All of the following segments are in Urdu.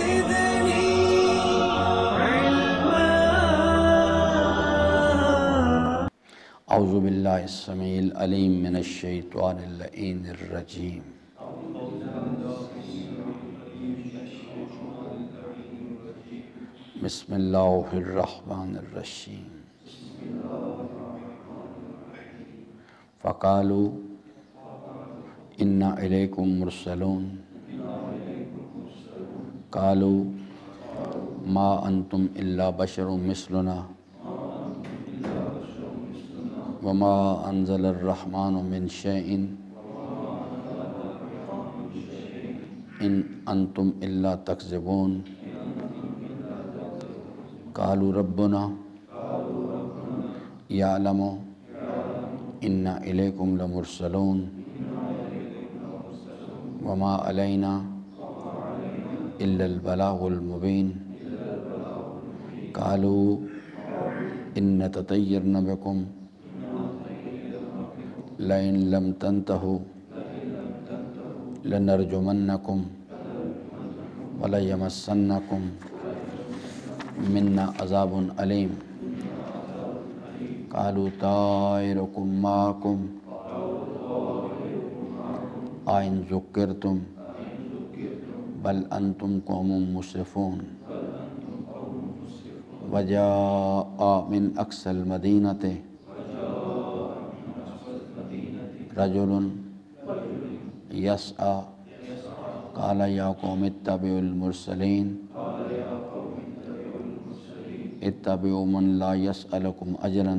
زدني علما. اعوذ باللہ السمیع العلیم من الشیطان اللعین الرجیم. بسم اللہ الرحمن الرحیم. فقالوا انا الیکم مرسلون قالوا ما انتم الا بشر مثلنا وما انزل الرحمن من شیء ان انتم الا تکذبون. قالوا ربنا یعلم انا الیکم لمرسلون وما علینا الا البلاغ المبین. قالوا ان تطیرن بکم لئن لم تنتهوا لنرجمنکم وليمسنکم منا عذاب علیم. قالوا طائرکم معکم أئن ذکرتم بل انتم قوم مسرفون. وجاء من اقصى المدینة رجل یسعى قال یا قوم اتبعوا المرسلین اتبعوا من لا يسألكم اجرا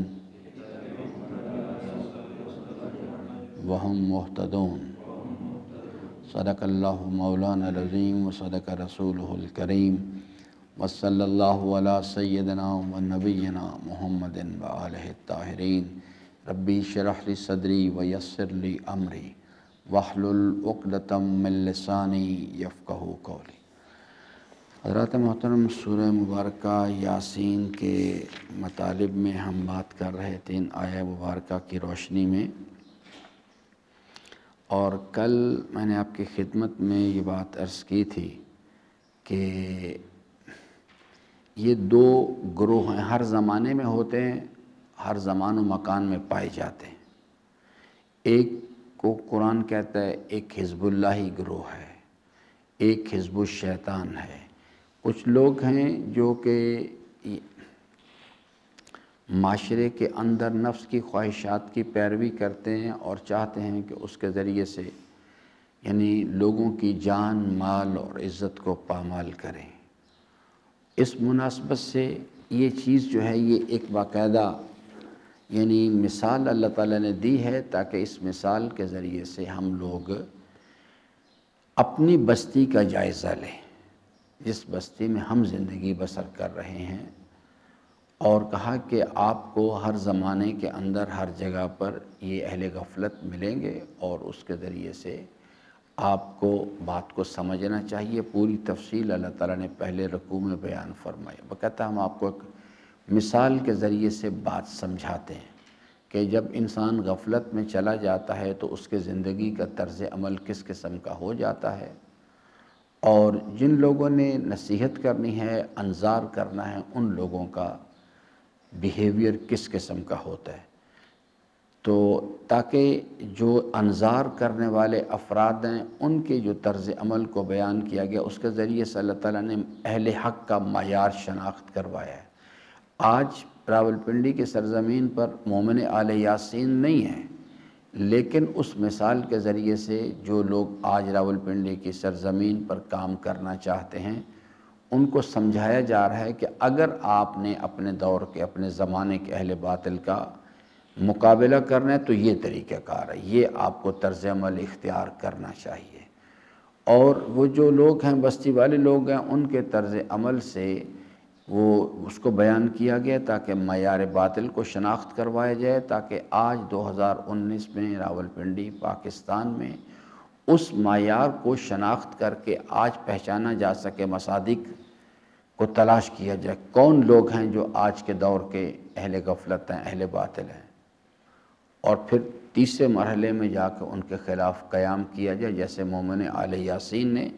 وهم مهتدون. صدق اللہ مولانا العظیم وصدق رسولہ الکریم وصلی اللہ علی سیدنا و نبینا محمد وآلہ الطاہرین. ربی اشرح لی صدری ویسر لی امری واحلل عقدۃ من لسانی یفقہوا قولی. حضرات محترم، سورہ مبارکہ یاسین کے مطالب میں ہم بات کر رہے تھے ان آیہ مبارکہ کی روشنی میں، اور کل میں نے آپ کی خدمت میں یہ بات عرض کی تھی کہ یہ دو گروہ ہیں، ہر زمانے میں ہوتے ہیں، ہر زمان و مکان میں پائے جاتے ہیں. ایک کو قرآن کہتا ہے ایک حزب اللہی گروہ ہے، ایک حزب الشیطان ہے. کچھ لوگ ہیں جو کہ معاشرے کے اندر نفس کی خواہشات کی پیروی کرتے ہیں اور چاہتے ہیں کہ اس کے ذریعے سے یعنی لوگوں کی جان، مال اور عزت کو پامال کریں. اس مناسبت سے یہ چیز جو ہے یہ ایک باقاعدہ یعنی مثال اللہ تعالیٰ نے دی ہے تاکہ اس مثال کے ذریعے سے ہم لوگ اپنی بستی کا جائزہ لیں، جس بستی میں ہم زندگی بسر کر رہے ہیں. اور کہا کہ آپ کو ہر زمانے کے اندر ہر جگہ پر یہ اہل غفلت ملیں گے اور اس کے ذریعے سے آپ کو بات کو سمجھنا چاہیے. پوری تفصیل اللہ تعالیٰ نے پہلے رکوع میں بیان فرمائی. باقاعدہ ہم آپ کو ایک مثال کے ذریعے سے بات سمجھاتے ہیں کہ جب انسان غفلت میں چلا جاتا ہے تو اس کے زندگی کا طرز عمل کس قسم کا ہو جاتا ہے، اور جن لوگوں نے نصیحت کرنی ہے، انذار کرنا ہے، ان لوگوں کا بیہیویئر کس قسم کا ہوتا ہے. تو تاکہ جو انذار کرنے والے افراد ہیں ان کے جو طرز عمل کو بیان کیا گیا، اس کے ذریعے سے اللہ تعالیٰ نے اہل حق کا معیار شناخت کروایا ہے. آج راولپنڈی کی سرزمین پر مومن آل یاسین نہیں ہیں، لیکن اس مثال کے ذریعے سے جو لوگ آج راولپنڈی کی سرزمین پر کام کرنا چاہتے ہیں ان کو سمجھایا جا رہا ہے کہ اگر آپ نے اپنے دور کے، اپنے زمانے کے اہل باطل کا مقابلہ کرنا ہے تو یہ طریقہ کار ہے، یہ آپ کو طرز عمل اختیار کرنا چاہیے. اور وہ جو لوگ ہیں، بستی والے لوگ ہیں، ان کے طرز عمل سے وہ اس کو بیان کیا گیا تاکہ معیار باطل کو شناخت کروایا جائے، تاکہ آج 2019 میں راولپنڈی پاکستان میں اس معیار کو شناخت کر کے آج پہچانا جا سکے، مصادیق کو تلاش کیا جائے کون لوگ ہیں جو آج کے دور کے اہل غفلت ہیں، اہل باطل ہیں، اور پھر تیسرے مرحلے میں جا کے ان کے خلاف قیام کیا جائے. جیسے مومن آل یاسین نے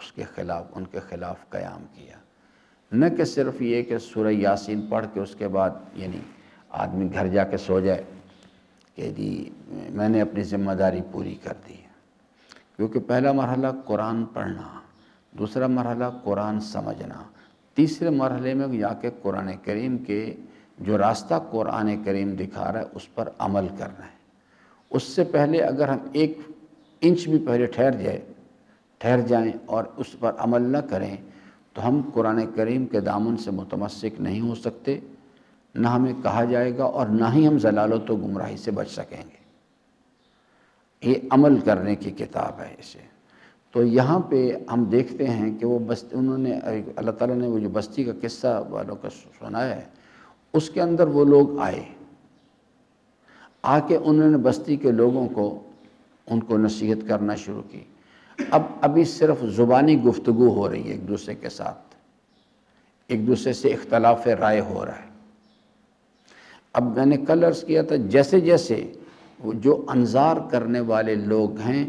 اس کے خلاف ان کے خلاف قیام کیا۔ نہ کہ صرف یہ کہ سورہ یاسین پڑھ کے اس کے بعد یعنی آدمی گھر جا کے سو جائے کہ جی میں نے اپنی ذمہ داری پوری کر دی، کیونکہ پہلا مرحلہ قرآن پڑھنا، دوسرا مرحلہ قرآن سمجھنا، تیسرے مرحلے میں جا کے قرآن کریم کے جو راستہ قرآن کریم دکھا رہا ہے اس پر عمل کرنا ہے۔ اس سے پہلے اگر ہم ایک انچ بھی پہلے ٹھہر جائیں اور اس پر عمل نہ کریں تو ہم قرآن کریم کے دامن سے متمسک نہیں ہو سکتے، نہ ہمیں کہا جائے گا اور نہ ہی ہم ضلالت و گمراہی سے بچ سکیں گے۔ یہ عمل کرنے کی کتاب ہے اسے۔ تو یہاں پہ ہم دیکھتے ہیں کہ وہ بستی انہوں نے اللہ تعالیٰ نے وہ جو بستی کا قصہ والوں کا سنایا ہے، اس کے اندر وہ لوگ آئے، آ کے انہوں نے بستی کے لوگوں کو ان کو نصیحت کرنا شروع کی۔ ابھی صرف زبانی گفتگو ہو رہی ہے ایک دوسرے کے ساتھ، ایک دوسرے سے اختلاف رائے ہو رہا ہے۔ اب میں نے کل عرض کیا تھا جیسے جیسے جو انظار کرنے والے لوگ ہیں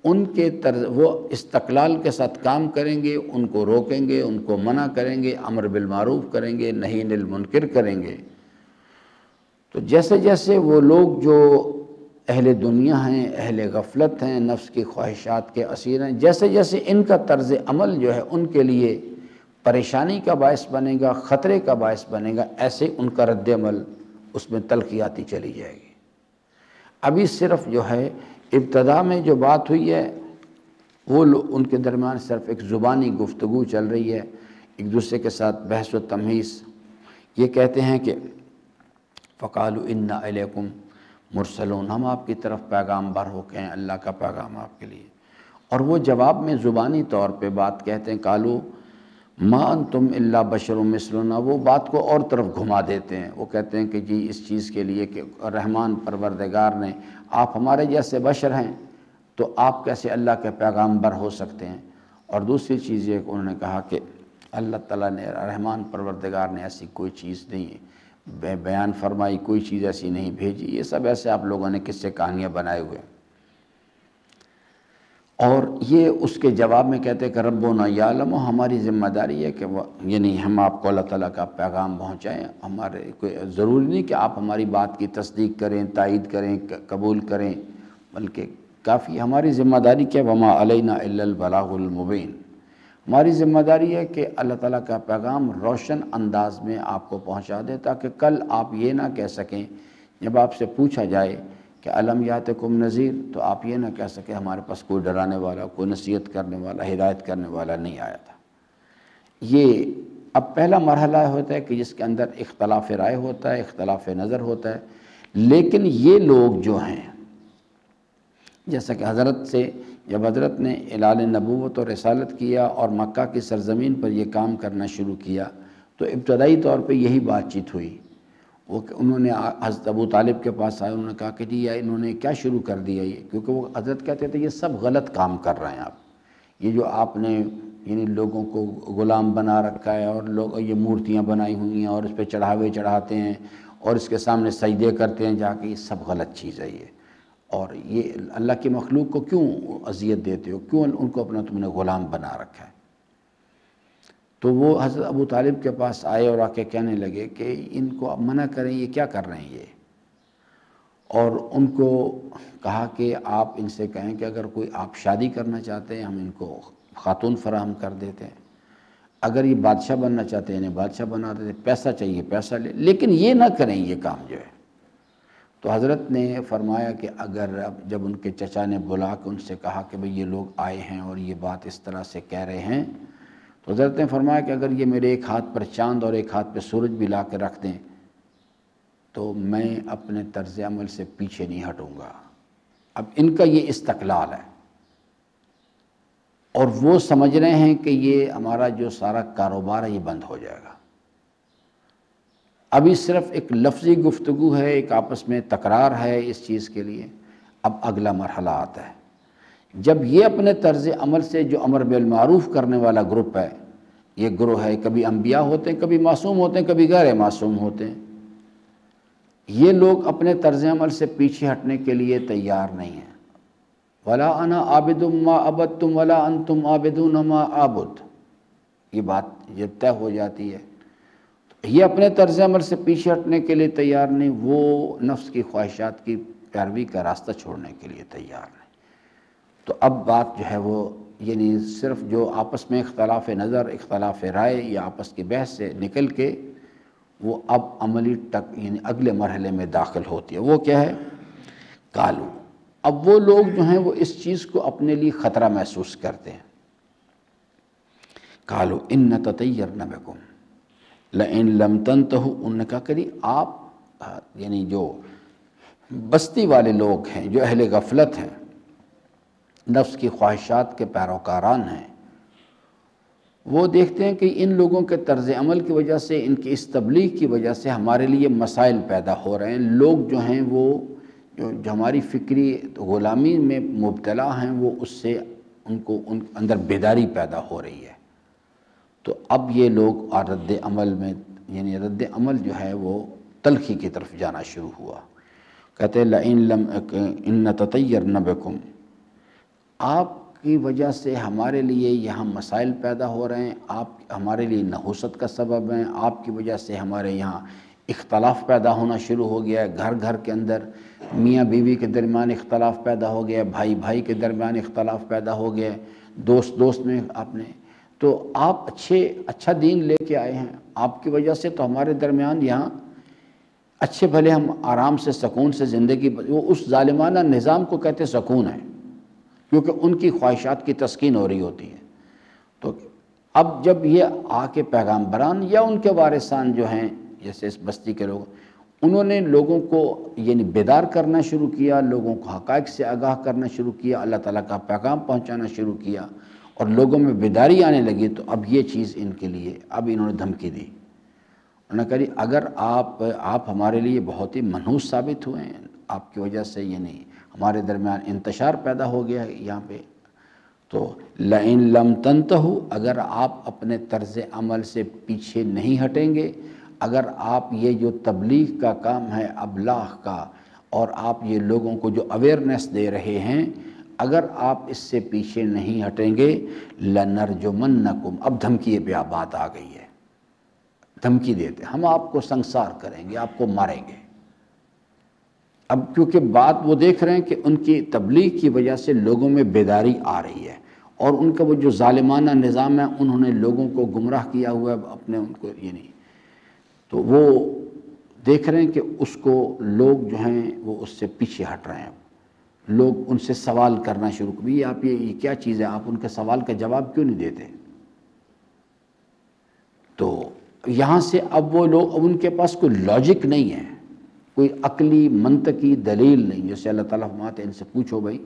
ان کے وہ استقلال کے ساتھ کام کریں گے، ان کو روکیں گے، ان کو منع کریں گے، امر بالمعروف کریں گے، نہی عن المنکر کریں گے، تو جیسے جیسے وہ لوگ جو اہل دنیا ہیں، اہل غفلت ہیں، نفس کی خواہشات کے اسیر ہیں، جیسے جیسے ان کا طرز عمل جو ہے ان کے لیے پریشانی کا باعث بنے گا، خطرے کا باعث بنے گا، ایسے ان کا رد عمل اس میں تلخی آتی چلی جائے گی۔ ابھی صرف جو ہے ابتدا میں جو بات ہوئی ہے وہ ان کے درمیان صرف ایک زبانی گفتگو چل رہی ہے، ایک دوسرے کے ساتھ بحث و تمہیز۔ یہ کہتے ہیں کہ فقالوا انا الیکم مرسلون، ہم آپ کی طرف پیغام بر ہو کے ہیں، اللہ کا پیغام آپ کے لیے۔ اور وہ جواب میں زبانی طور پہ بات کہتے ہیں، قالوا ما انتم الا بشر مثلنا، وہ بات کو اور طرف گھما دیتے ہیں، وہ کہتے ہیں کہ جی اس چیز کے لیے کہ رحمان پروردگار نے آپ ہمارے جیسے بشر ہیں تو آپ کیسے اللہ کے پیغام بر ہو سکتے ہیں۔ اور دوسری چیز یہ کہ انہوں نے کہا کہ اللہ تعالیٰ نے رحمان پروردگار نے ایسی کوئی چیز نہیں بیان فرمائی، کوئی چیز ایسی نہیں بھیجی، یہ سب ایسے آپ لوگوں نے قصے کہانیاں بنائے ہوئے۔ اور یہ اس کے جواب میں کہتے ہیں کہ ربنا یعلم، ہماری ذمہ داری ہے کہ یعنی ہم آپ کو اللہ تعالیٰ کا پیغام پہنچائیں، ہمارے کوئی ضروری نہیں کہ آپ ہماری بات کی تصدیق کریں، تائید کریں، قبول کریں، بلکہ کافی ہماری ذمہ داری کیا، وما علینا الا البلاغ المبین، ہماری ذمہ داری ہے کہ اللہ تعالیٰ کا پیغام روشن انداز میں آپ کو پہنچا دے، تاکہ کل آپ یہ نہ کہہ سکیں جب آپ سے پوچھا جائے کہ الم یاتکم نذیر، تو آپ یہ نہ کہہ سکیں ہمارے پاس کوئی ڈرانے والا، کوئی نصیحت کرنے والا، ہدایت کرنے والا نہیں آیا تھا۔ یہ اب پہلا مرحلہ ہوتا ہے کہ جس کے اندر اختلاف رائے ہوتا ہے، اختلاف نظر ہوتا ہے، لیکن یہ لوگ جو ہیں جیسا کہ حضرت سے جب حضرت نے اعلان نبوت اور رسالت کیا اور مکہ کی سرزمین پر یہ کام کرنا شروع کیا تو ابتدائی طور پہ یہی بات چیت ہوئی۔ وہ انہوں نے حضرت ابو طالب کے پاس آئے، انہوں نے کہا کہ جی انہوں نے کیا شروع کر دیا یہ، کیونکہ وہ حضرت کہتے تھے یہ سب غلط کام کر رہے ہیں آپ، یہ جو آپ نے یعنی لوگوں کو غلام بنا رکھا ہے اور لوگ یہ مورتیاں بنائی ہوئی ہیں اور اس پہ چڑھاوے چڑھاتے ہیں اور اس کے سامنے سجدے کرتے ہیں جا کے، یہ سب غلط چیز ہے یہ، اور یہ اللہ کی مخلوق کو کیوں اذیت دیتے ہو، کیوں ان کو اپنا تم نے غلام بنا رکھا ہے۔ تو وہ حضرت ابو طالب کے پاس آئے اور آ کے کہنے لگے کہ ان کو اب منع کریں، یہ کیا کر رہے ہیں یہ، اور ان کو کہا کہ آپ ان سے کہیں کہ اگر کوئی آپ شادی کرنا چاہتے ہیں ہم ان کو خاتون فراہم کر دیتے ہیں، اگر یہ بادشاہ بننا چاہتے ہیں انہیں بادشاہ بنا دیتے ہیں، پیسہ چاہیے پیسہ لے، لیکن یہ نہ کریں یہ کام جو ہے۔ تو حضرت نے فرمایا کہ اگر جب ان کے چچا نے بلا کے ان سے کہا کہ بھئی یہ لوگ آئے ہیں اور یہ بات اس طرح سے کہہ رہے ہیں، تو حضرت نے فرمایا کہ اگر یہ میرے ایک ہاتھ پر چاند اور ایک ہاتھ پہ سورج بھی لا کے رکھ دیں تو میں اپنے طرز عمل سے پیچھے نہیں ہٹوں گا۔ اب ان کا یہ استقلال ہے اور وہ سمجھ رہے ہیں کہ یہ ہمارا جو سارا کاروبار ہے یہ بند ہو جائے گا۔ ابھی صرف ایک لفظی گفتگو ہے، ایک آپس میں تکرار ہے اس چیز کے لیے۔ اب اگلا مرحلہ آتا ہے جب یہ اپنے طرز عمل سے جو امر بالمعروف کرنے والا گروپ ہے، یہ گروہ ہے، کبھی انبیاء ہوتے ہیں، کبھی معصوم ہوتے ہیں، کبھی غیر معصوم ہوتے ہیں، یہ لوگ اپنے طرز عمل سے پیچھے ہٹنے کے لیے تیار نہیں ہیں، ولا انا عابد ما عبدتم ولا انتم عابدون ما اعبد، یہ بات جب طے ہو جاتی ہے یہ اپنے طرز عمل سے پیچھے ہٹنے کے لیے تیار نہیں، وہ نفس کی خواہشات کی پیروی کا راستہ چھوڑنے کے لیے تیار نہیں۔ تو اب بات جو ہے وہ یعنی صرف جو آپس میں اختلاف نظر، اختلاف رائے یا آپس کی بحث سے نکل کے وہ اب عملی یعنی اگلے مرحلے میں داخل ہوتی ہے۔ وہ کیا ہے؟ قالو، اب وہ لوگ جو ہیں وہ اس چیز کو اپنے لیے خطرہ محسوس کرتے ہیں۔ قالو ان تطیرن بکم لئن لم تنتہوا، انہوں نے کہا کہ آپ یعنی جو بستی والے لوگ ہیں، جو اہل غفلت ہیں، نفس کی خواہشات کے پیروکاران ہیں، وہ دیکھتے ہیں کہ ان لوگوں کے طرز عمل کی وجہ سے، ان کی اس تبلیغ کی وجہ سے ہمارے لیے مسائل پیدا ہو رہے ہیں۔ لوگ جو ہیں وہ جو ہماری فکری غلامی میں مبتلا ہیں، وہ اس سے ان اندر بیداری پیدا ہو رہی ہے۔ تو اب یہ لوگ رد عمل میں یعنی رد عمل جو ہے وہ تلخی کی طرف جانا شروع ہوا۔ کہتے ہیں لئن لم ان تطیرن بکم، آپ کی وجہ سے ہمارے لیے یہاں مسائل پیدا ہو رہے ہیں، آپ ہمارے لیے نحوست کا سبب ہیں، آپ کی وجہ سے ہمارے یہاں اختلاف پیدا ہونا شروع ہو گیا ہے، گھر گھر کے اندر میاں بیوی کے درمیان اختلاف پیدا ہو گیا ہے، بھائی بھائی کے درمیان اختلاف پیدا ہو گیا ہے، دوست دوست میں آپ نے تو آپ اچھا دین لے کے آئے ہیں، آپ کی وجہ سے تو ہمارے درمیان یہاں اچھے بھلے ہم آرام سے سکون سے زندگی، وہ اس ظالمانہ نظام کو کہتے سکون ہے، کیونکہ ان کی خواہشات کی تسکین ہو رہی ہوتی ہے۔ تو اب جب یہ آ کے پیغامبران یا ان کے وارثان جو ہیں جیسے اس بستی کے لوگ، انہوں نے لوگوں کو یعنی بیدار کرنا شروع کیا، لوگوں کو حقائق سے آگاہ کرنا شروع کیا، اللہ تعالیٰ کا پیغام پہنچانا شروع کیا اور لوگوں میں بیداری آنے لگی، تو اب یہ چیز ان کے لیے اب انہوں نے دھمکی دی۔ انہوں نے کہا اگر آپ ہمارے لیے بہت ہی منحوس ثابت ہوئے ہیں، آپ کی وجہ سے یعنی ہمارے درمیان انتشار پیدا ہو گیا ہے یہاں پہ، تو لئن لم تنتہوا، اگر آپ اپنے طرز عمل سے پیچھے نہیں ہٹیں گے، اگر آپ یہ جو تبلیغ کا کام ہے ابلاغ کا، اور آپ یہ لوگوں کو جو اویئرنیس دے رہے ہیں، اگر آپ اس سے پیچھے نہیں ہٹیں گے لنرجمنکم، اب دھمکی پہ بات آ گئی ہے، دھمکی دیتے ہم آپ کو سنسار کریں گے، آپ کو ماریں گے۔ اب کیونکہ بات وہ دیکھ رہے ہیں کہ ان کی تبلیغ کی وجہ سے لوگوں میں بیداری آ رہی ہے، اور ان کا وہ جو ظالمانہ نظام ہے انہوں نے لوگوں کو گمراہ کیا ہوا ہے اپنے ان کو یعنی، تو وہ دیکھ رہے ہیں کہ اس کو لوگ جو ہیں وہ اس سے پیچھے ہٹ رہے ہیں، لوگ ان سے سوال کرنا شروع بھی آپ یہ کیا چیز ہے، آپ ان کے سوال کا جواب کیوں نہیں دیتے؟ تو یہاں سے اب وہ لوگ، اب ان کے پاس کوئی لاجک نہیں ہے، کوئی عقلی منطقی دلیل نہیں، جیسے اللہ تعالیٰ فرماتے ہیں ان سے پوچھو بھائی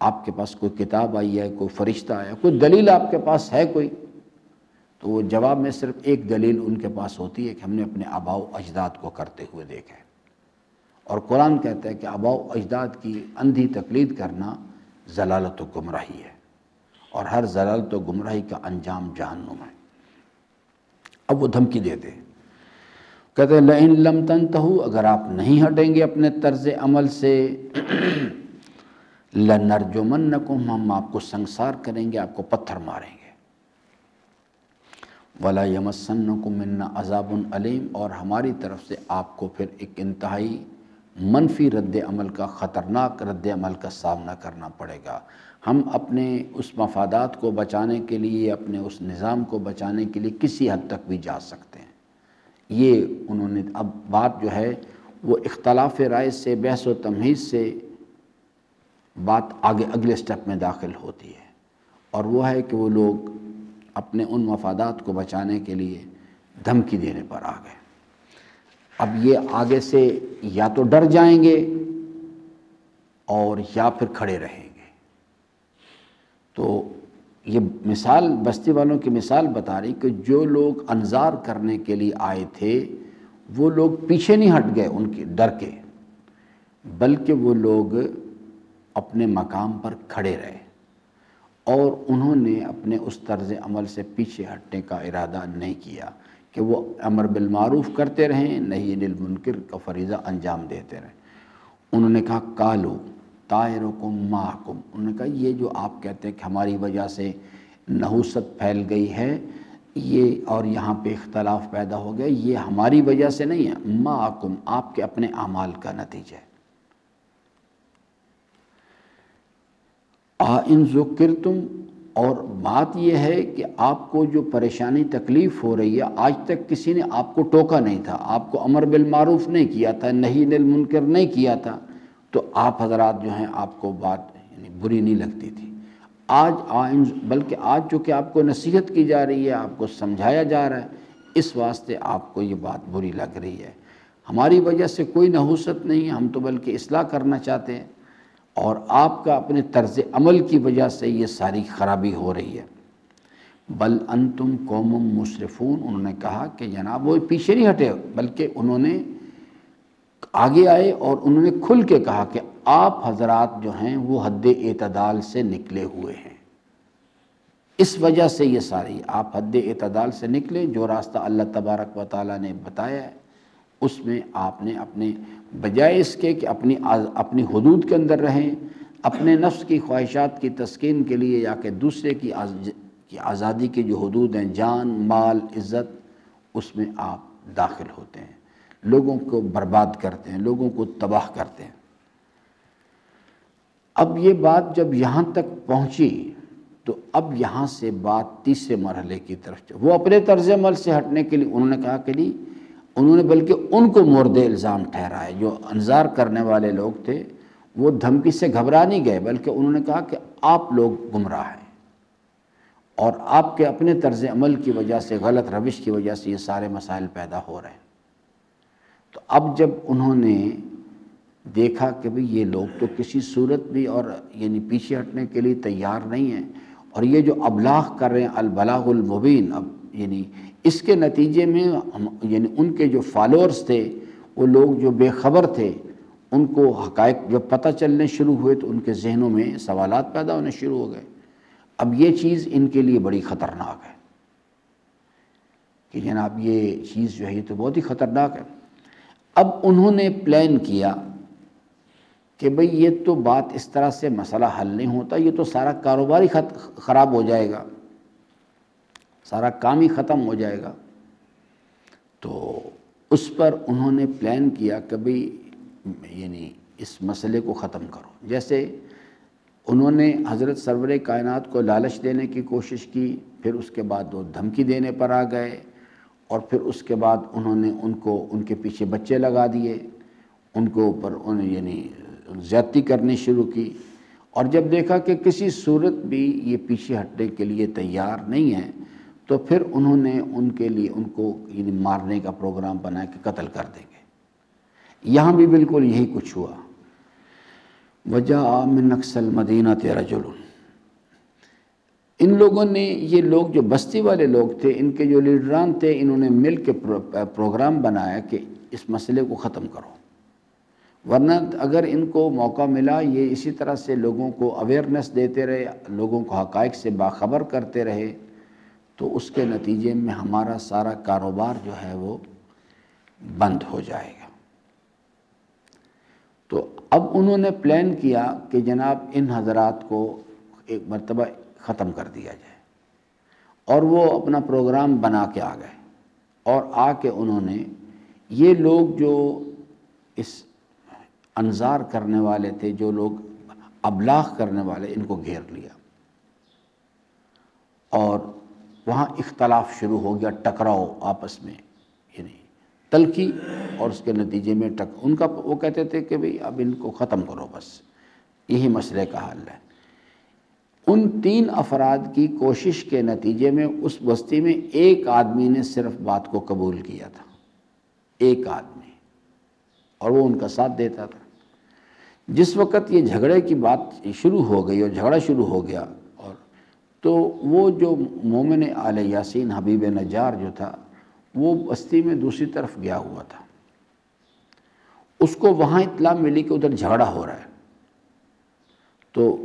آپ کے پاس کوئی کتاب آئی ہے، کوئی فرشتہ آیا، کوئی دلیل آپ کے پاس ہے کوئی؟ تو وہ جواب میں صرف ایک دلیل ان کے پاس ہوتی ہے کہ ہم نے اپنے آباء و اجداد کو کرتے ہوئے دیکھا ہے، اور قرآن کہتا ہے کہ آباء و اجداد کی اندھی تقلید کرنا ضلالت و گمراہی ہے، اور ہر ضلالت و گمراہی کا انجام جہنم ہے۔ اب وہ دھمکی دیتے ہیں، کہتے ہیں لئن لم تنتہوا، اگر آپ نہیں ہٹیں گے اپنے طرز عمل سے لنرجمنکم، ہم آپ کو سنسار کریں گے، آپ کو پتھر ماریں گے، ولا یمسنکم منا عذاب علیم، اور ہماری طرف سے آپ کو پھر ایک انتہائی منفی رد عمل کا، خطرناک رد عمل کا سامنا کرنا پڑے گا۔ ہم اپنے اس مفادات کو بچانے کے لیے، اپنے اس نظام کو بچانے کے لیے کسی حد تک بھی جا سکتے ہیں۔ یہ انہوں نے اب بات جو ہے وہ اختلاف رائے سے، بحث و تمہیز سے بات آگے اگلے سٹیپ میں داخل ہوتی ہے، اور وہ ہے کہ وہ لوگ اپنے ان مفادات کو بچانے کے لیے دھمکی دینے پر آ گئے۔ اب یہ آگے سے یا تو ڈر جائیں گے اور یا پھر کھڑے رہیں گے۔ تو یہ مثال بستی والوں کی مثال بتا رہی کہ جو لوگ انذار کرنے کے لیے آئے تھے وہ لوگ پیچھے نہیں ہٹ گئے ان کے ڈر کے، بلکہ وہ لوگ اپنے مقام پر کھڑے رہے، اور انہوں نے اپنے اس طرز عمل سے پیچھے ہٹنے کا ارادہ نہیں کیا کہ وہ امر بالمعروف کرتے رہیں، نہی عن المنکر کا فریضہ انجام دیتے رہیں۔ انہوں نے کہا قالو طائرکم معکم، انہوں نے کہا یہ جو آپ کہتے ہیں کہ ہماری وجہ سے نحوست پھیل گئی ہے یہ اور یہاں پہ اختلاف پیدا ہو گیا، یہ ہماری وجہ سے نہیں ہے، معکم آپ کے اپنے اعمال کا نتیجہ ہے۔ ان ذکرتم، اور بات یہ ہے کہ آپ کو جو پریشانی تکلیف ہو رہی ہے آج تک کسی نے آپ کو ٹوکا نہیں تھا، آپ کو امر بالمعروف نہیں کیا تھا، نہی عن المنکر نہیں کیا تھا، تو آپ حضرات جو ہیں آپ کو بات یعنی بری نہیں لگتی تھی۔ بلکہ آج جو کہ آپ کو نصیحت کی جا رہی ہے، آپ کو سمجھایا جا رہا ہے، اس واسطے آپ کو یہ بات بری لگ رہی ہے۔ ہماری وجہ سے کوئی نحوست نہیں ہے، ہم تو بلکہ اصلاح کرنا چاہتے ہیں، اور آپ کا اپنے طرز عمل کی وجہ سے یہ ساری خرابی ہو رہی ہے۔ بل انتم قوم مسرفون، انہوں نے کہا کہ جناب وہ پیچھے نہیں ہٹے، بلکہ انہوں نے آگے آئے اور انہوں نے کھل کے کہا کہ آپ حضرات جو ہیں وہ حد اعتدال سے نکلے ہوئے ہیں، اس وجہ سے یہ ساری آپ حد اعتدال سے نکلیں، جو راستہ اللہ تبارک و تعالیٰ نے بتایا ہے اس میں آپ نے اپنے بجائے اس کے کہ اپنی حدود کے اندر رہیں، اپنے نفس کی خواہشات کی تسکین کے لیے یا کہ دوسرے کی آزادی کی جو حدود ہیں، جان مال عزت، اس میں آپ داخل ہوتے ہیں، لوگوں کو برباد کرتے ہیں، لوگوں کو تباہ کرتے ہیں۔ اب یہ بات جب یہاں تک پہنچی تو اب یہاں سے بات تیسرے مرحلے کی طرف وہ اپنے طرز عمل سے ہٹنے کے لیے انہوں نے کہا کہ نہیں، انہوں نے بلکہ ان کو مورد الزام ٹھہرائے، جو انظار کرنے والے لوگ تھے وہ دھمکی سے گھبرا نہیں گئے، بلکہ انہوں نے کہا کہ آپ لوگ گمراہ ہیں اور آپ کے اپنے طرز عمل کی وجہ سے، غلط روش کی وجہ سے یہ سارے مسائل پیدا ہو رہے ہیں۔ تو اب جب انہوں نے دیکھا کہ بھئی یہ لوگ تو کسی صورت بھی اور یعنی پیچھے ہٹنے کے لیے تیار نہیں ہیں، اور یہ جو ابلاغ کر رہے ہیں البلاغ المبین، اب یعنی اس کے نتیجے میں یعنی ان کے جو فالورز تھے، وہ لوگ جو بے خبر تھے، ان کو حقائق جب پتہ چلنے شروع ہوئے تو ان کے ذہنوں میں سوالات پیدا ہونے شروع ہو گئے۔ اب یہ چیز ان کے لیے بڑی خطرناک ہے کہ جناب یہ چیز جو ہے یہ تو بہت ہی خطرناک ہے۔ اب انہوں نے پلان کیا کہ بھئی یہ تو بات اس طرح سے مسئلہ حل نہیں ہوتا، یہ تو سارا کاروبار ہی خراب ہو جائے گا، سارا کام ہی ختم ہو جائے گا۔ تو اس پر انہوں نے پلان کیا کہ بھئی یعنی اس مسئلے کو ختم کرو۔ جیسے انہوں نے حضرت سرور کائنات کو لالچ دینے کی کوشش کی، پھر اس کے بعد وہ دھمکی دینے پر آ گئے، اور پھر اس کے بعد انہوں نے ان کے پیچھے بچے لگا دیے، ان کے اوپر یعنی زیادتی کرنی شروع کی، اور جب دیکھا کہ کسی صورت بھی یہ پیچھے ہٹنے کے لیے تیار نہیں ہے تو پھر انہوں نے ان کے لیے ان کو یعنی مارنے کا پروگرام بنایا کہ قتل کر دیں گے۔ یہاں بھی بالکل یہی کچھ ہوا۔ وَجَاءَ مِنْ أَقْصَى الْمَدِينَةِ رَجُلٌ، ان لوگوں نے، یہ لوگ جو بستی والے لوگ تھے، ان کے جو لیڈران تھے، انہوں نے مل کے پروگرام بنایا کہ اس مسئلے کو ختم کرو، ورنہ اگر ان کو موقع ملا یہ اسی طرح سے لوگوں کو اویئرنیس دیتے رہے، لوگوں کو حقائق سے باخبر کرتے رہے، تو اس کے نتیجے میں ہمارا سارا کاروبار جو ہے وہ بند ہو جائے گا۔ تو اب انہوں نے پلان کیا کہ جناب ان حضرات کو ایک مرتبہ ختم کر دیا جائے، اور وہ اپنا پروگرام بنا کے آ گئے، اور آ کے انہوں نے یہ لوگ جو اس انظار کرنے والے تھے، جو لوگ ابلاغ کرنے والے، ان کو گھیر لیا، اور وہاں اختلاف شروع ہو گیا، ٹکراؤ آپس میں، یعنی تلخی، اور اس کے نتیجے میں وہ کہتے تھے کہ بھئی اب ان کو ختم کرو، بس یہی مسئلے کا حل ہے۔ ان 3 افراد کی کوشش کے نتیجے میں اس بستی میں ایک آدمی نے صرف بات کو قبول کیا تھا، ایک آدمی، اور وہ ان کا ساتھ دیتا تھا۔ جس وقت یہ جھگڑے کی بات شروع ہو گئی اور جھگڑا شروع ہو گیا، اور تو وہ جو مومن آل یاسین حبیب نجار جو تھا، وہ بستی میں دوسری طرف گیا ہوا تھا، اس کو وہاں اطلاع ملی کہ ادھر جھگڑا ہو رہا ہے، تو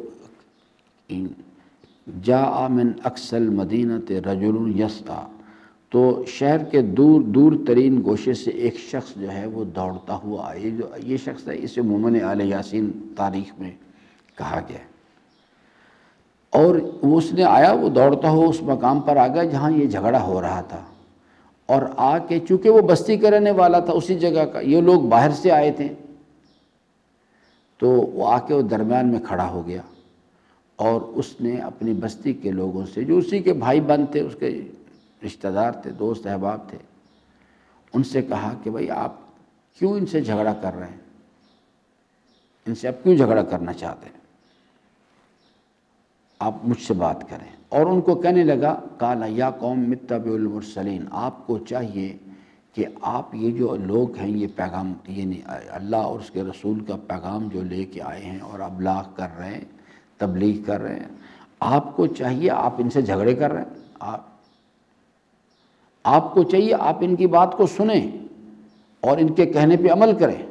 جاء من اقصى المدینۃ رجل یسعی، تو شہر کے دور ترین گوشے سے ایک شخص جو ہے وہ دوڑتا ہوا آئے۔ یہ شخص ہے، اسے مومن آل یاسین تاریخ میں کہا گیا۔ اور اس نے آیا، وہ دوڑتا ہو اس مقام پر آ گیا جہاں یہ جھگڑا ہو رہا تھا، اور آ کے چونکہ وہ بستی کا رہنے والا تھا اسی جگہ کا، یہ لوگ باہر سے آئے تھے، تو وہ آ کے وہ درمیان میں کھڑا ہو گیا، اور اس نے اپنی بستی کے لوگوں سے جو اسی کے بھائی بند تھے، اس کے رشتہ دار تھے، دوست احباب تھے، ان سے کہا کہ بھائی آپ کیوں ان سے جھگڑا کر رہے ہیں، ان سے آپ کیوں جھگڑا کرنا چاہتے ہیں، آپ مجھ سے بات کریں۔ اور ان کو کہنے لگا، قال یا قوم اتبعوا المرسلین، آپ کو چاہیے کہ آپ یہ جو لوگ ہیں یہ پیغام، یعنی اللہ اور اس کے رسول کا پیغام جو لے کے آئے ہیں اور ابلاغ کر رہے ہیں، تبلیغ کر رہے ہیں، آپ کو چاہیے آپ ان سے جھگڑے کر رہے ہیں، آپ کو چاہیے آپ ان کی بات کو سنیں اور ان کے کہنے پہ عمل کریں۔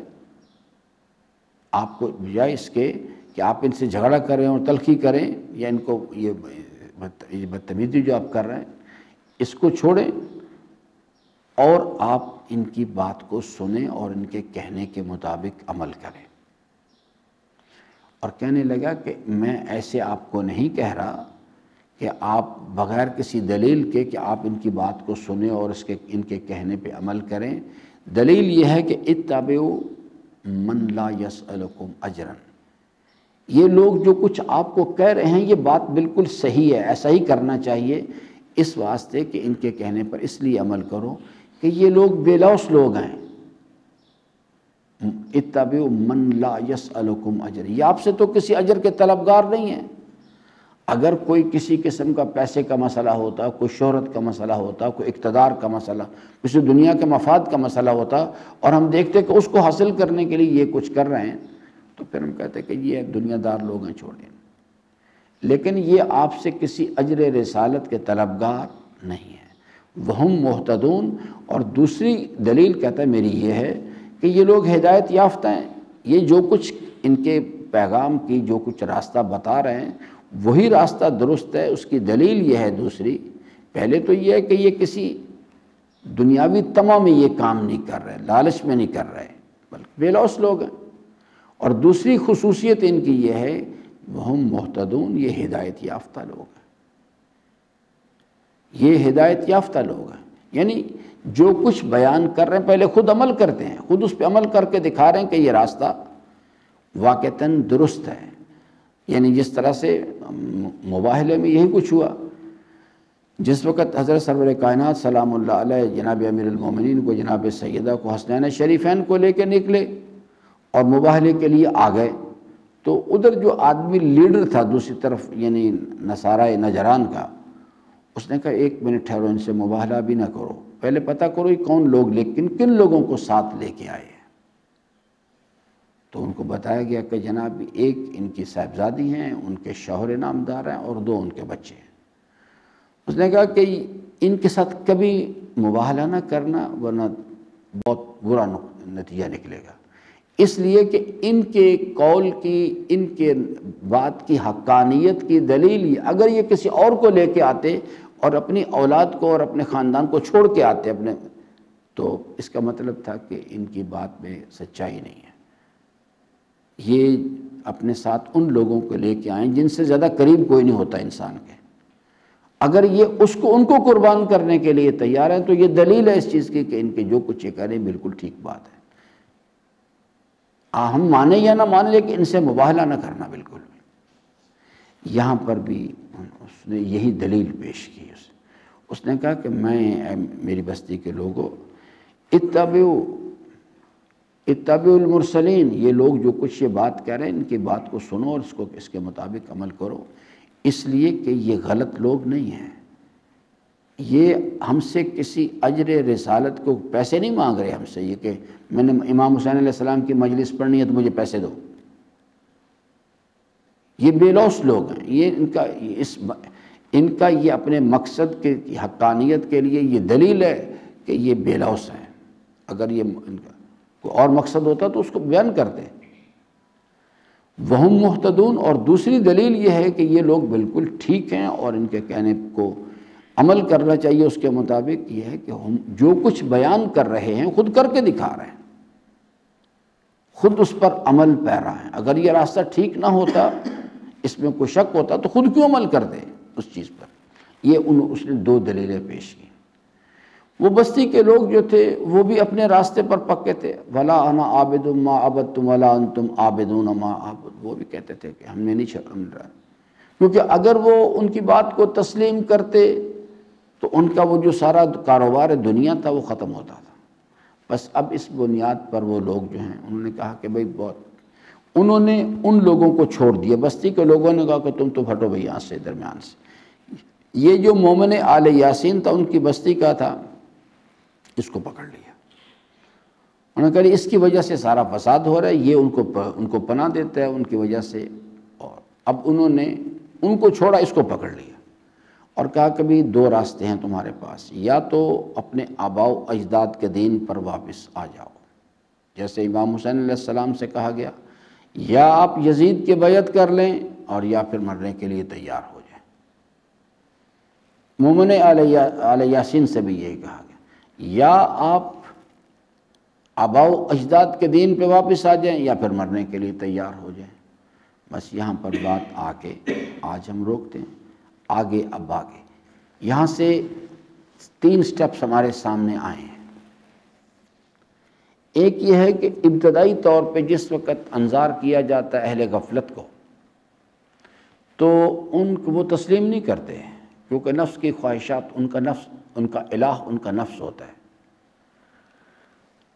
آپ کو بجائے اس کے کہ آپ ان سے جھگڑا کریں اور تلخی کریں، یا ان کو یہ بدتمیزی جو آپ کر رہے ہیں اس کو چھوڑیں، اور آپ ان کی بات کو سنیں اور ان کے کہنے کے مطابق عمل کریں۔ اور کہنے لگا کہ میں ایسے آپ کو نہیں کہہ رہا کہ آپ بغیر کسی دلیل کے کہ آپ ان کی بات کو سنیں اور ان کے کہنے پہ عمل کریں۔ دلیل یہ ہے کہ اتبعوا من لا یسألکم اجرا، یہ لوگ جو کچھ آپ کو کہہ رہے ہیں یہ بات بالکل صحیح ہے، ایسا ہی کرنا چاہیے، اس واسطے کہ ان کے کہنے پر اس لیے عمل کرو کہ یہ لوگ بے لوث لوگ ہیں۔ اتبعوا من لا یسألکم اجرا، یہ آپ سے تو کسی اجر کے طلبگار نہیں ہیں۔ اگر کوئی کسی قسم کا پیسے کا مسئلہ ہوتا، کوئی شہرت کا مسئلہ ہوتا، کوئی اقتدار کا مسئلہ، کسی دنیا کے مفاد کا مسئلہ ہوتا، اور ہم دیکھتے کہ اس کو حاصل کرنے کے لیے یہ کچھ کر رہے ہیں، تو پھر ہم کہتے کہ یہ دنیا دار لوگ ہیں، چھوڑیں۔ لیکن یہ آپ سے کسی اجر رسالت کے طلبگار نہیں ہیں۔ وہم مہتدون، اور دوسری دلیل کہتا ہے میری یہ ہے کہ یہ لوگ ہدایت یافتہ ہیں، یہ جو کچھ ان کے پیغام کی جو کچھ راستہ بتا رہے ہیں وہی راستہ درست ہے۔ اس کی دلیل یہ ہے دوسری، پہلے تو یہ ہے کہ یہ کسی دنیاوی طمع میں یہ کام نہیں کر رہے، لالچ میں نہیں کر رہے، بلکہ بے لوث لوگ ہیں۔ اور دوسری خصوصیت ان کی یہ ہے وہم مہتدون، یہ ہدایت یافتہ لوگ ہیں، یہ ہدایت یافتہ لوگ ہیں، یعنی جو کچھ بیان کر رہے ہیں پہلے خود عمل کرتے ہیں، خود اس پہ عمل کر کے دکھا رہے ہیں کہ یہ راستہ واقعتاً درست ہے۔ یعنی جس طرح سے مباہلے میں یہی کچھ ہوا، جس وقت حضرت سرور کائنات سلام اللہ علیہ جناب امیر المومنین کو، جناب سیدہ کو، حسنین شریفین کو لے کے نکلے اور مباہلے کے لیے آ گئے، تو ادھر جو آدمی لیڈر تھا دوسری طرف، یعنی نصارہ نجران کا، اس نے کہا ایک منٹ ٹھہرو، ان سے مباہلہ بھی نہ کرو، پہلے پتہ کرو یہ کون لوگ، لیکن کن لوگوں کو ساتھ لے کے آئے ہیں۔ تو ان کو بتایا گیا کہ جناب ایک ان کی صاحبزادی ہیں، ان کے شوہر نامدار ہیں، اور 2 ان کے بچے ہیں۔ اس نے کہا کہ ان کے ساتھ کبھی مباہلہ نہ کرنا ورنہ بہت برا نتیجہ نکلے گا، اس لیے کہ ان کے قول کی، ان کے بات کی حقانیت کی دلیل اگر یہ کسی اور کو لے کے آتے اور اپنی اولاد کو اور اپنے خاندان کو چھوڑ کے آتے اپنے، تو اس کا مطلب تھا کہ ان کی بات میں سچائی نہیں ہے۔ یہ اپنے ساتھ ان لوگوں کو لے کے آئیں جن سے زیادہ قریب کوئی نہیں ہوتا انسان کے، اگر یہ ان کو قربان کرنے کے لیے تیار ہیں تو یہ دلیل ہے اس چیز کی کہ ان کے جو کچھ یہ کہہ رہے ہیں بالکل ٹھیک بات ہے۔ ہم مانیں یا نہ مانیں لیکن ان سے مباہلہ نہ کرنا بالکل بھی۔ یہاں پر بھی اس نے یہی دلیل پیش کی، اس نے کہا کہ میں میری بستی کے لوگوں، اتبعوا المرسلین، یہ لوگ جو کچھ یہ بات کہہ رہے ہیں ان کی بات کو سنو اور اس کے مطابق عمل کرو، اس لیے کہ یہ غلط لوگ نہیں ہیں، یہ ہم سے کسی اجر رسالت کو پیسے نہیں مانگ رہے ہم سے، یہ کہ میں نے امام حسین علیہ السلام کی مجلس پڑھنی ہے تو مجھے پیسے دو، یہ بے لوث لوگ ہیں، یہ ان کا یہ اپنے مقصد کے حقانیت کے لیے یہ دلیل ہے کہ یہ بے لوث ہیں۔ اگر یہ ان کا کوئی اور مقصد ہوتا تو اس کو بیان کرتے۔ وہم مہتدون، اور دوسری دلیل یہ ہے کہ یہ لوگ بالکل ٹھیک ہیں اور ان کے کہنے کو عمل کرنا چاہیے اس کے مطابق، یہ ہے کہ ہم جو کچھ بیان کر رہے ہیں خود کر کے دکھا رہے ہیں، خود اس پر عمل پیرا ہیں۔ اگر یہ راستہ ٹھیک نہ ہوتا، اس میں کوئی شک ہوتا تو خود کیوں عمل کر دے اس چیز پر۔ یہ اس نے دو دلیلیں پیش کی۔ وہ بستی کے لوگ جو تھے وہ بھی اپنے راستے پر پکے تھے، وَلَا أَنَا عَابِدٌ مَا عَبَدتُّمْ وَلَا أَنْتُمْ عَابِدُونَ مَا أَعْبُدُ، وہ بھی کہتے تھے کہ ہم نے نہیں چھوڑا، کیونکہ اگر وہ ان کی بات کو تسلیم کرتے تو ان کا وہ جو سارا کاروبار دنیا تھا وہ ختم ہوتا تھا۔ بس اب اس بنیاد پر وہ لوگ جو ہیں انہوں نے کہا کہ بھئی انہوں نے ان لوگوں کو چھوڑ دیا، بستی کے لوگوں نے کہا کہ تم تو ہٹو بھئی یہاں سے، درمیان سے۔ یہ جو مومن آل یاسین تھا ان کی بستی کا تھا، اس کو پکڑ لیا۔ انہوں نے کہا اس کی وجہ سے سارا فساد ہو رہا ہے، یہ ان کو پناہ دیتا ہے ان کی وجہ سے، اور اب انہوں نے ان کو چھوڑا، اس کو پکڑ لیا اور کہا کہ بھی دو راستے ہیں تمہارے پاس، یا تو اپنے آباء و اجداد کے دین پر واپس آ جاؤ، جیسے امام حسین علیہ السلام سے کہا گیا، یا آپ یزید کے بیعت کر لیں اور یا پھر مرنے کے لیے تیار ہو جائیں۔ مومن آل یاسین سے بھی یہی کہا گیا، یا آپ آباء و اجداد کے دین پہ واپس آ جائیں یا پھر مرنے کے لیے تیار ہو جائیں۔ بس یہاں پر بات آ کے آج ہم روکتے ہیں، آگے اب آگے یہاں سے 3 سٹیپس ہمارے سامنے آئے ہیں۔ ایک یہ ہے کہ ابتدائی طور پہ جس وقت انذار کیا جاتا ہے اہل غفلت کو، تو ان کو وہ تسلیم نہیں کرتے ہیں، کیونکہ نفس کی خواہشات، ان کا نفس، ان کا الہ ان کا نفس ہوتا ہے،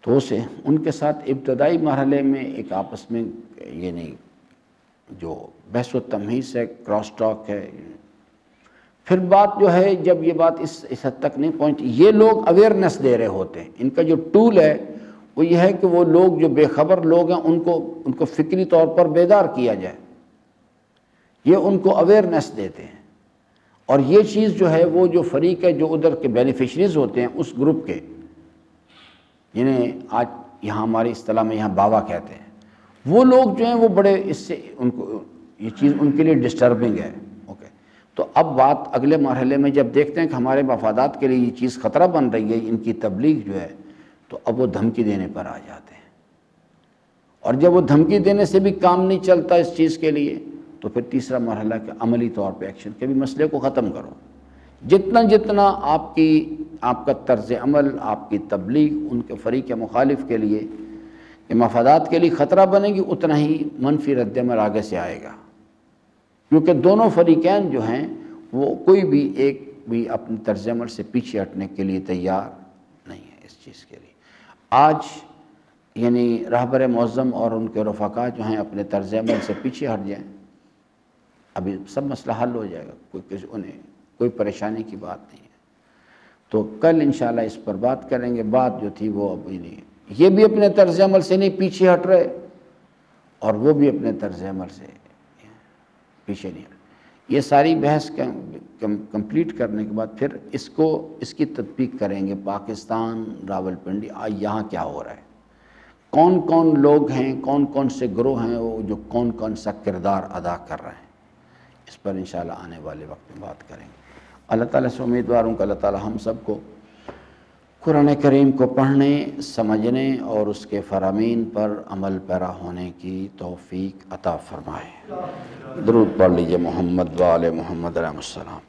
تو اسے ان کے ساتھ ابتدائی مرحلے میں ایک آپس میں یعنی جو بحث و تمہیز ہے، کراس ٹاک ہے۔ پھر بات جو ہے جب یہ بات اس حد تک نہیں پہنچتی، یہ لوگ اویئرنیس دے رہے ہوتے ہیں، ان کا جو ٹول ہے وہ یہ ہے کہ وہ لوگ جو بے خبر لوگ ہیں ان کو فکری طور پر بیدار کیا جائے، یہ ان کو اویئرنیس دیتے ہیں۔ اور یہ چیز جو ہے وہ جو فریق ہے جو ادھر کے بینیفیشریز ہوتے ہیں اس گروپ کے، جنہیں آج یہاں ہماری اصطلاح میں یہاں بابا کہتے ہیں، وہ لوگ جو ہیں وہ بڑے اس سے ان کو یہ چیز ان کے لیے ڈسٹربنگ ہے۔ اوکے، تو اب بات اگلے مرحلے میں جب دیکھتے ہیں کہ ہمارے مفادات کے لیے یہ چیز خطرہ بن رہی ہے، ان کی تبلیغ جو ہے، تو اب وہ دھمکی دینے پر آ جاتے ہیں، اور جب وہ دھمکی دینے سے بھی کام نہیں چلتا اس چیز کے لیے، تو پھر تیسرا مرحلہ کہ عملی طور پہ ایکشن کے بھی مسئلے کو ختم کرو۔ جتنا آپ کا طرز عمل، آپ کی تبلیغ ان کے فریق مخالف کے لیے کہ مفادات کے لیے خطرہ بنے گی، اتنا ہی منفی رد عمل آگے سے آئے گا، کیونکہ دونوں فریقین جو ہیں وہ کوئی بھی ایک بھی اپنے طرز عمل سے پیچھے ہٹنے کے لیے تیار نہیں ہے اس چیز کے لیے۔ آج یعنی رہبر معظم اور ان کے رفقا جو ہیں اپنے طرز عمل سے پیچھے ہٹ جائیں، ابھی سب مسئلہ حل ہو جائے گا، انہیں کوئی پریشانی کی بات نہیں ہے۔ تو کل انشاءاللہ اس پر بات کریں گے۔ بات جو تھی وہ ابھی نہیں، یہ بھی اپنے طرز عمل سے نہیں پیچھے ہٹ رہے اور وہ بھی اپنے طرز عمل سے پیچھے نہیں ہٹ رہے۔ یہ ساری بحث کمپلیٹ کرنے کے بعد پھر اس کی تطبیق کریں گے۔ پاکستان، راولپنڈی، آج یہاں کیا ہو رہا ہے، کون کون لوگ ہیں، کون کون سے گروہ ہیں وہ جو کون سا کردار ادا کر رہے ہیں، اس پر انشاءاللہ آنے والے وقت میں بات کریں گے۔ اللہ تعالیٰ سے امیدوار ہوں کہ اللہ تعالیٰ ہم سب کو قرآن کریم کو پڑھنے، سمجھنے اور اس کے فرامین پر عمل پیرا ہونے کی توفیق عطا فرمائے۔ درود پڑھ لیجئے محمد و آل محمد علیہ السلام۔